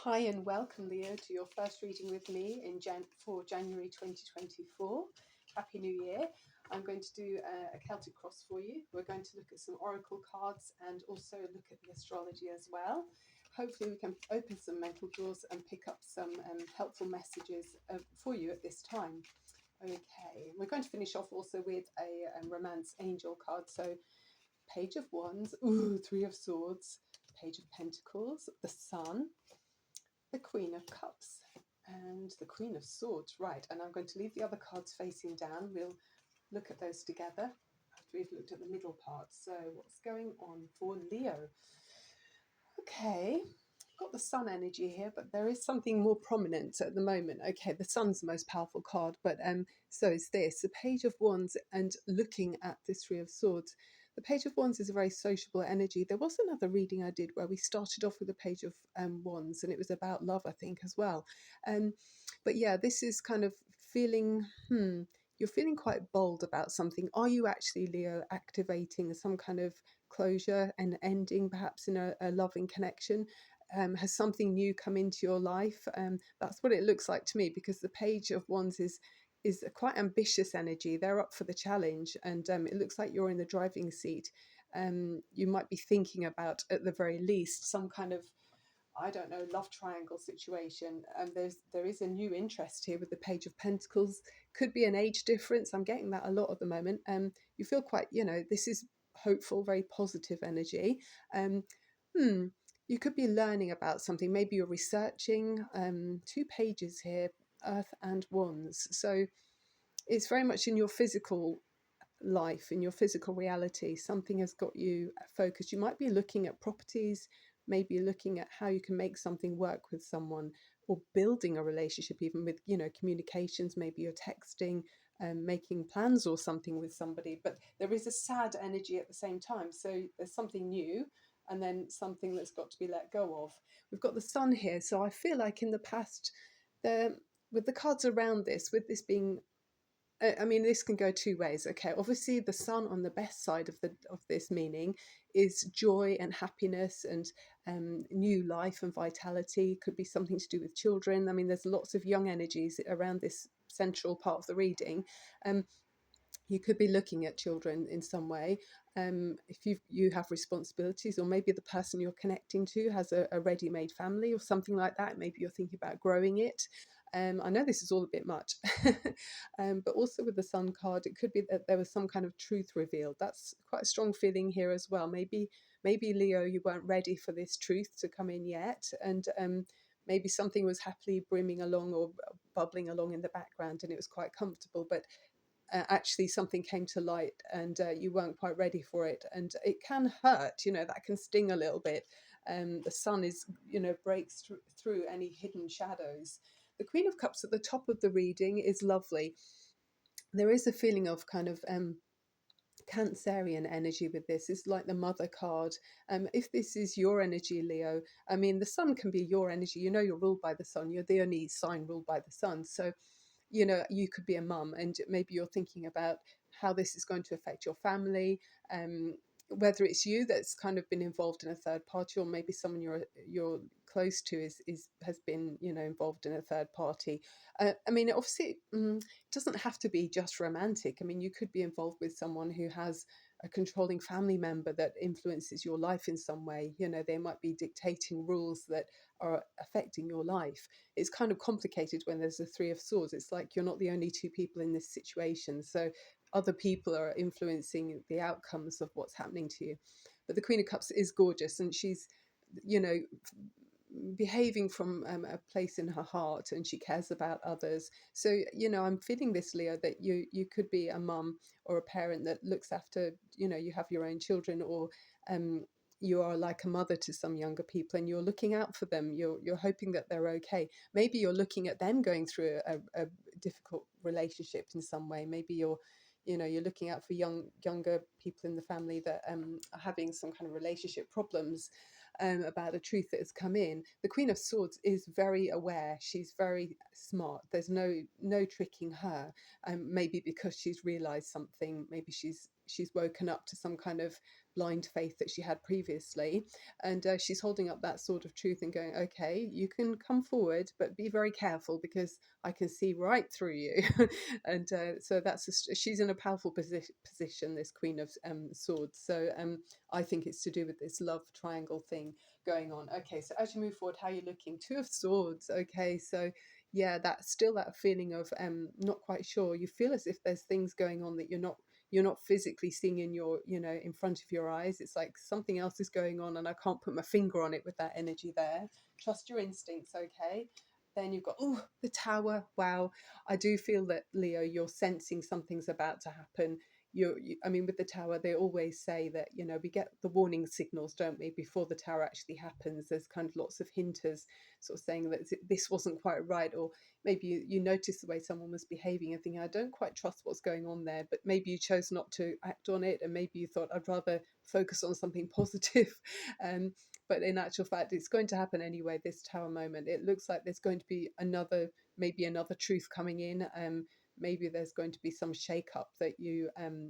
Hi and welcome, Leo, to your first reading with me for January 2024. Happy New Year. I'm going to do a Celtic cross for you. We're going to look at some oracle cards and also look at the astrology as well. Hopefully we can open some mental doors and pick up some helpful messages for you at this time. Okay, we're going to finish off also with a romance angel card. So Page of Wands, Three of Swords, Page of Pentacles, the Sun, the Queen of Cups, and the Queen of Swords. Right, and I'm going to leave the other cards facing down. We'll look at those together after we've looked at the middle part. So what's going on for Leo? Okay, got the Sun energy here, but there is something more prominent at the moment. Okay, the Sun's the most powerful card, but so is this, the Page of Wands, and looking at this Three of Swords. The Page of Wands is a very sociable energy. There was another reading I did where we started off with the Page of Wands, and it was about love, I think, as well. But yeah, this is kind of feeling, you're feeling quite bold about something. Are you actually, Leo, activating some kind of closure and ending perhaps in a loving connection? Has something new come into your life? That's what it looks like to me, because the Page of Wands is a quite ambitious energy. They're up for the challenge, and it looks like you're in the driving seat. You might be thinking about, at the very least, some kind of, I don't know, love triangle situation. There is a new interest here with the Page of Pentacles. Could be an age difference. I'm getting that a lot at the moment. You feel quite, this is hopeful, very positive energy. Um, you could be learning about something. Maybe you're researching. Two pages here, Earth and Wands. So it's very much in your physical life, in your physical reality. Something has got you focused. You might be looking at properties, maybe looking at how you can make something work with someone, or building a relationship, even with communications. Maybe you're texting, making plans or something with somebody, but there is a sad energy at the same time. So there's something new, and then something that's got to be let go of. We've got the Sun here, so I feel like in the past, with the cards around this, with this being, I mean, this can go two ways. Okay, obviously the Sun on the best side of this meaning is joy and happiness and new life and vitality. Could be something to do with children. I mean, there's lots of young energies around this central part of the reading. You could be looking at children in some way. If you have responsibilities, or maybe the person you're connecting to has a ready-made family or something like that. Maybe you're thinking about growing it. I know this is all a bit much, but also with the Sun card, it could be that there was some kind of truth revealed. That's quite a strong feeling here as well. Maybe Leo, you weren't ready for this truth to come in yet, and maybe something was happily brimming along or bubbling along in the background, and it was quite comfortable, but actually something came to light, and you weren't quite ready for it, and it can hurt. That can sting a little bit. The Sun is, breaks through any hidden shadows. The Queen of Cups at the top of the reading is lovely. There is a feeling of kind of Cancerian energy with this. It's like the Mother card. If this is your energy, Leo, I mean, the Sun can be your energy. You're ruled by the Sun. You're the only sign ruled by the Sun. So you could be a mum, and maybe you're thinking about how this is going to affect your family, whether it's you that's kind of been involved in a third party, or maybe someone you're close to has been involved in a third party. I mean, obviously, it doesn't have to be just romantic. I mean, you could be involved with someone who has a controlling family member that influences your life in some way. They might be dictating rules that are affecting your life. It's kind of complicated when there's a Three of Swords. It's like you're not the only two people in this situation. So other people are influencing the outcomes of what's happening to you. But the Queen of Cups is gorgeous, and she's, behaving from a place in her heart, and she cares about others. So I'm feeling this, Leo, that you could be a mum or a parent that looks after, you have your own children, or you are like a mother to some younger people, and you're looking out for them. You're hoping that they're okay. Maybe you're looking at them going through a difficult relationship in some way. Maybe you're looking out for younger people in the family that are having some kind of relationship problems, about a truth that has come in. The Queen of Swords is very aware. She's very smart. There's no tricking her. Maybe because she's realised something. Maybe she's she's woken up to some kind of blind faith that she had previously, and she's holding up that sword of truth and going, okay, you can come forward, but be very careful because I can see right through you. And so she's in a powerful position, this Queen of Swords. So I think it's to do with this love triangle thing going on. Okay, so as you move forward, how are you looking? Two of Swords. Okay, so yeah, that's still that feeling of not quite sure. You feel as if there's things going on that you're not physically seeing in your, in front of your eyes. It's like something else is going on and I can't put my finger on it with that energy there. Trust your instincts. Okay, then you've got, oh, the Tower. Wow, I do feel that, Leo, you're sensing something's about to happen. I mean, with the Tower, they always say that, we get the warning signals, don't we, before the Tower actually happens. There's kind of lots of hinters sort of saying that this wasn't quite right, or maybe you notice the way someone was behaving and thinking, I don't quite trust what's going on there, but maybe you chose not to act on it, and maybe you thought, I'd rather focus on something positive. But in actual fact, it's going to happen anyway, this Tower moment. It looks like there's going to be maybe another truth coming in. Maybe there's going to be some shake up that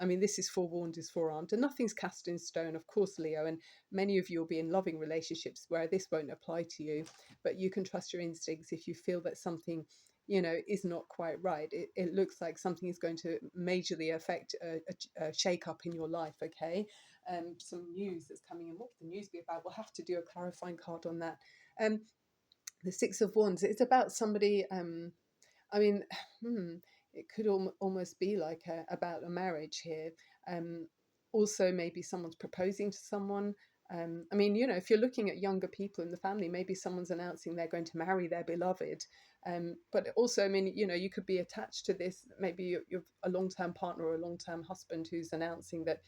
I mean, this is forewarned is forearmed, and nothing's cast in stone, of course, Leo, and many of you will be in loving relationships where this won't apply to you, but you can trust your instincts. If you feel that something is not quite right, it looks like something is going to majorly affect a shake up in your life. Okay, some news that's coming in. What would the news be about? We'll have to do a clarifying card on that. The Six of Wands, it's about somebody, I mean, it could almost be like about a marriage here. Also, maybe someone's proposing to someone. I mean, if you're looking at younger people in the family, maybe someone's announcing they're going to marry their beloved. But also, I mean, you could be attached to this. Maybe you're a long-term partner or a long-term husband who's announcing that,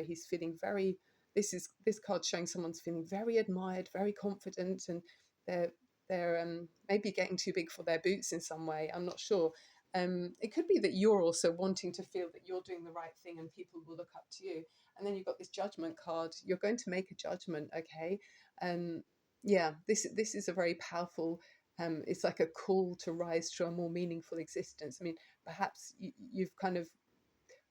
he's feeling very. This card showing someone's feeling very admired, very confident, and they're maybe getting too big for their boots in some way. I'm not sure. It could be that you're also wanting to feel that you're doing the right thing and people will look up to you. And then you've got this judgment card. You're going to make a judgment, okay? Yeah, this is a very powerful. It's like a call to rise to a more meaningful existence. I mean, perhaps you've kind of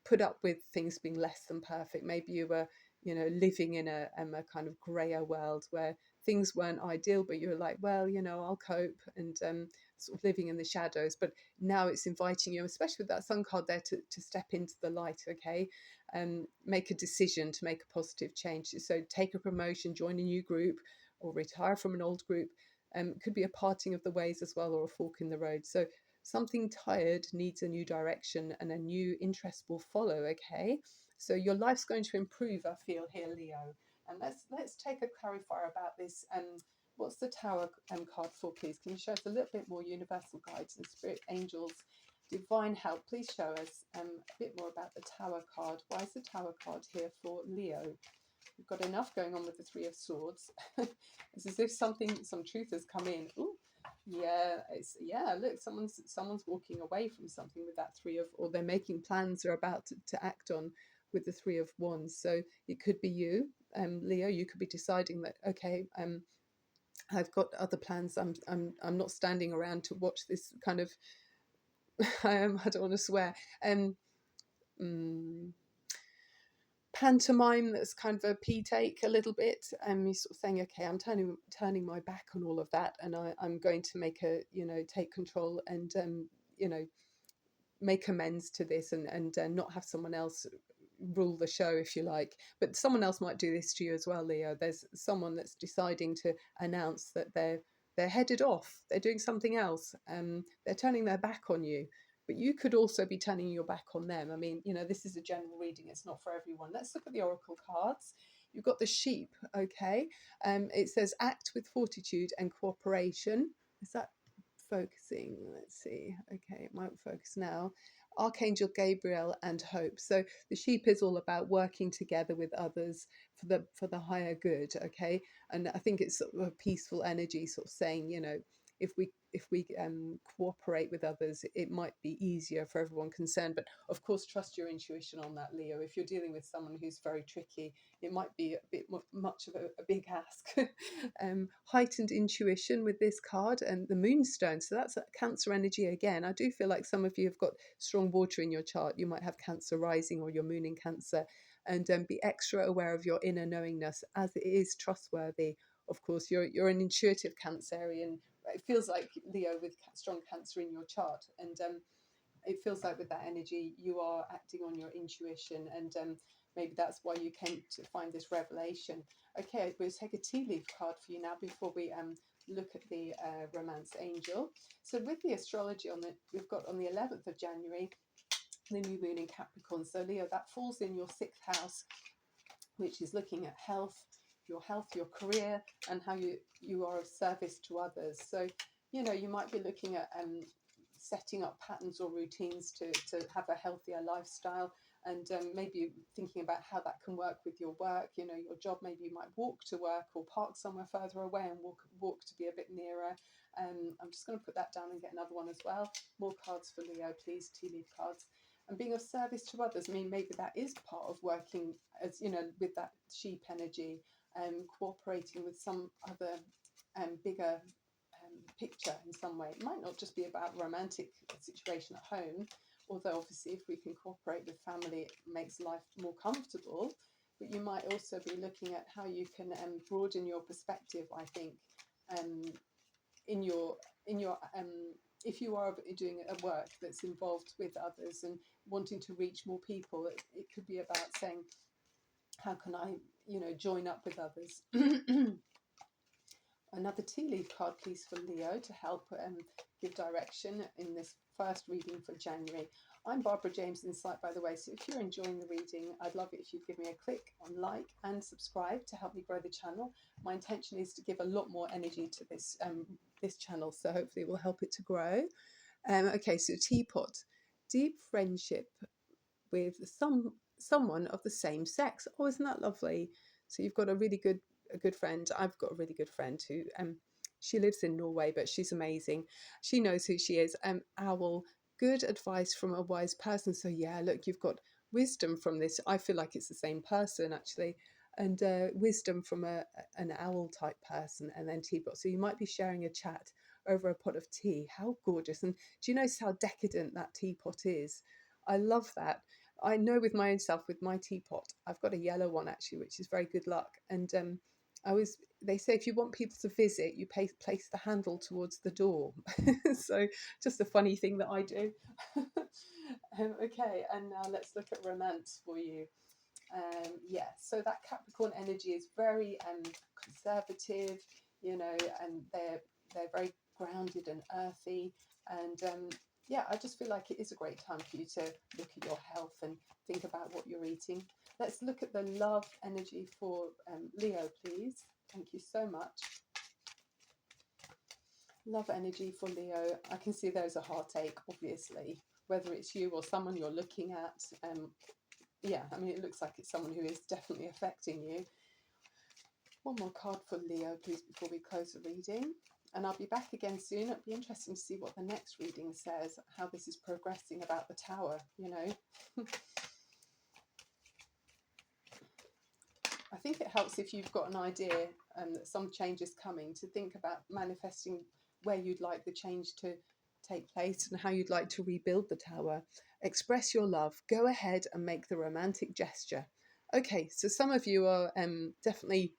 put up with things being less than perfect. Maybe you were, living in a kind of grayer world where things weren't ideal, but you were like, well, I'll cope, and sort of living in the shadows. But now it's inviting you, especially with that sun card there, to step into the light, okay? Make a decision to make a positive change. So take a promotion, join a new group, or retire from an old group. It could be a parting of the ways as well, or a fork in the road. So something tired needs a new direction and a new interest will follow. Okay, so your life's going to improve, I feel here, Leo. And let's take a clarifier about this. What's the Tower card for, please? Can you show us a little bit more universal guides and spirit angels, divine help? Please show us a bit more about the Tower card. Why is the Tower card here for Leo? We've got enough going on with the Three of Swords. It's as if some truth has come in. Ooh, yeah. Look, someone's walking away from something with that or they're making plans they're about to act on with the Three of Wands. So it could be you, Leo. You could be deciding that, okay, I've got other plans. I'm not standing around to watch this kind of. I don't want to swear. Pantomime that's kind of a pee take a little bit, and he's sort of saying, okay, I'm turning my back on all of that, and I'm going to take control and make amends to this, and not have someone else rule the show, if you like. But someone else might do this to you as well, Leo. There's someone that's deciding to announce that they're headed off, they're doing something else, they're turning their back on you. But you could also be turning your back on them. I mean, this is a general reading, it's not for everyone. Let's look at the oracle cards. You've got the sheep, okay. It says act with fortitude and cooperation. Is that focusing? Let's see. Okay, it might focus now. Archangel Gabriel and hope. So the sheep is all about working together with others for the higher good, okay. And I think it's sort of a peaceful energy, sort of saying, if we cooperate with others, it might be easier for everyone concerned. But of course, trust your intuition on that, Leo. If you're dealing with someone who's very tricky, it might be a bit much of a big ask. Heightened intuition with this card and the moonstone. So that's a Cancer energy again. I do feel like some of you have got strong water in your chart. You might have Cancer rising or your moon in Cancer. And be extra aware of your inner knowingness, as it is trustworthy. Of course, you're an intuitive Cancerian. It feels like, Leo, with strong Cancer in your chart, and it feels like with that energy you are acting on your intuition, and maybe that's why you came to find this revelation. Okay, we'll take a tea leaf card for you now before we look at the romance angel. So with the astrology we've got on the 11th of January the new moon in Capricorn. So Leo, that falls in your 6th house, which is looking at health, your career, and how you are of service to others. So, you might be looking at setting up patterns or routines to have a healthier lifestyle, and maybe thinking about how that can work with your work. Your job, maybe you might walk to work or park somewhere further away and walk to be a bit nearer. I'm just going to put that down and get another one as well. More cards for Leo, please, tea leaf cards. And being of service to others, I mean, maybe that is part of working, as with that sheep energy, cooperating with some other bigger picture in some way. It might not just be about romantic situation at home, although obviously if we can cooperate with family, it makes life more comfortable. But you might also be looking at how you can broaden your perspective, I think, in your if you are doing a work that's involved with others and wanting to reach more people, it could be about saying, how can I join up with others. Another tea leaf card, please, for Leo to help give direction in this first reading for January. I'm Barbara James Insight, by the way, so if you're enjoying the reading, I'd love it if you'd give me a click on like and subscribe to help me grow the channel. My intention is to give a lot more energy to this channel, so hopefully it will help it to grow. Okay, so teapot, deep friendship with someone of the same sex. Oh, isn't that lovely? So you've got a good friend. I've got a really good friend who she lives in Norway, but she's amazing. She knows who she is. Owl, good advice from a wise person. So yeah, look, you've got wisdom from this. I feel like it's the same person actually, and wisdom from an owl type person, and then teapot. So you might be sharing a chat over a pot of tea. How gorgeous! And do you notice how decadent that teapot is? I love that. I know with my own self, with my teapot, I've got a yellow one actually, which is very good luck. And they say if you want people to visit, you place the handle towards the door. So just a funny thing that I do. Okay, and now let's look at romance for you. Yeah, so that Capricorn energy is very conservative, and they're very grounded and earthy, and yeah, I just feel like it is a great time for you to look at your health and think about what you're eating. Let's look at the love energy for Leo, please. Thank you so much. Love energy for Leo. I can see there's a heartache, obviously, whether it's you or someone you're looking at. Yeah, I mean, it looks like it's someone who is definitely affecting you. One more card for Leo, please, before we close the reading. And I'll be back again soon. It'll be interesting to see what the next reading says, how this is progressing about the tower, I think it helps if you've got an idea that some change is coming, to think about manifesting where you'd like the change to take place and how you'd like to rebuild the tower. Express your love. Go ahead and make the romantic gesture. Okay, so some of you are definitely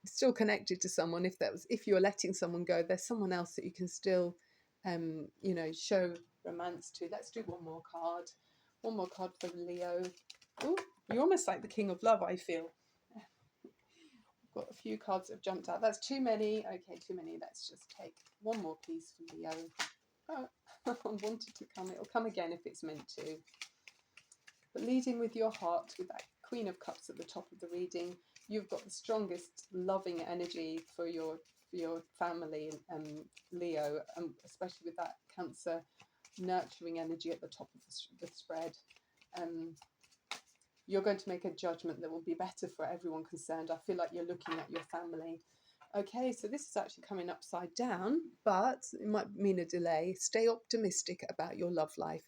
still connected to someone. If you're letting someone go, there's someone else that you can still show romance to. Let's do one more card. One more card for Leo. Oh, you're almost like the King of Love, I feel. Got a few cards that have jumped out. That's too many. Okay, too many. Let's just take one more piece for Leo. Oh, I wanted to come. It'll come again if it's meant to. But leading with your heart, with that Queen of Cups at the top of the reading, you've got the strongest loving energy for your family, Leo, especially with that Cancer nurturing energy at the top of the spread. You're going to make a judgment that will be better for everyone concerned. I feel like you're looking at your family. Okay, so this is actually coming upside down, but it might mean a delay. Stay optimistic about your love life.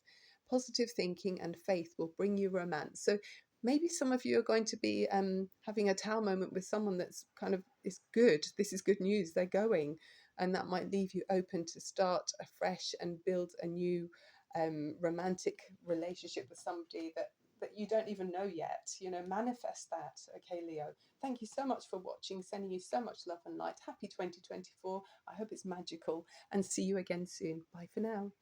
Positive thinking and faith will bring you romance. So maybe some of you are going to be having a Tao moment with someone that's kind of is good. This is good news. They're going, and that might leave you open to start afresh and build a new romantic relationship with somebody that you don't even know yet. Manifest that. Okay, Leo. Thank you so much for watching, sending you so much love and light. Happy 2024. I hope it's magical, and see you again soon. Bye for now.